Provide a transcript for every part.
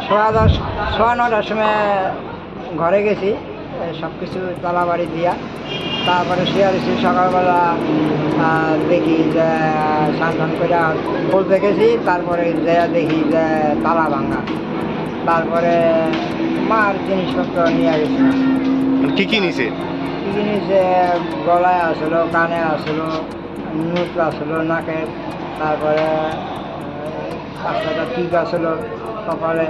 সোয়া 9টার সময় ঘরে গেছি, সব কিছু তালাবাড়ি দিয়া, তারপরে শুয়ে দিচ্ছি। সকালবেলা দেখি যে স্নান করে বলতে গেছি, তারপরে দেখি যে তালা ভাঙা। তারপরে মার জিনিসপত্র নিয়ে গেছি। কি কি নিছে? কি কি নিছে? গলায় আসলো, কানে আসলো, নুট আসলো, নাকে, তারপরে 5টা টিপ আসলো, কপালে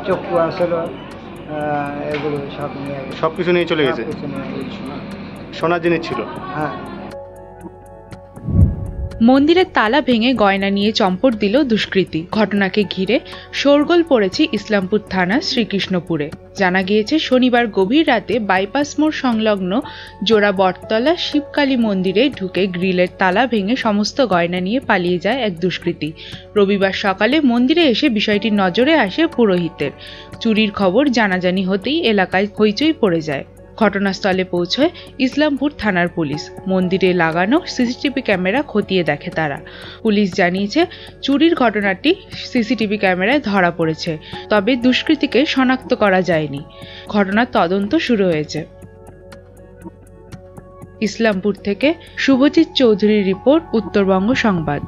চক্ষু আসলো, এগুলো সব নিয়ে গেছে। সব কিছু নিয়ে চলে গেছে? সোনার জিনিস ছিল? হ্যাঁ। মন্দিরের তালা ভেঙে গয়না নিয়ে চম্পট দিল দুষ্কৃতী। ঘটনাকে ঘিরে শোরগোল পড়েছে ইসলামপুর থানার শ্রীকৃষ্ণপুরে। জানা গিয়েছে, শনিবার গভীর রাতে বাইপাস মোড় সংলগ্ন জোড়া বটতলা শিবকালী মন্দিরে ঢুকে গ্রিলের তালা ভেঙে সমস্ত গয়না নিয়ে পালিয়ে যায় এক দুষ্কৃতী। রবিবার সকালে মন্দিরে এসে বিষয়টি নজরে আসে পুরোহিতের। চুরির খবর জানাজানি হতেই এলাকায় হইচই পড়ে যায়। ঘটনাস্থলে পৌঁছয় ইসলামপুর থানার পুলিশ। মন্দিরে লাগানো সিসিটিভি ক্যামেরা খতিয়ে দেখে তারা। পুলিশ জানিয়েছে, চুরির ঘটনাটি সিসিটিভি ক্যামেরায় ধরা পড়েছে, তবে দুষ্কৃতীকে শনাক্ত করা যায়নি। ঘটনার তদন্ত শুরু হয়েছে। ইসলামপুর থেকে শুভজিৎ চৌধুরীর রিপোর্ট, উত্তরবঙ্গ সংবাদ।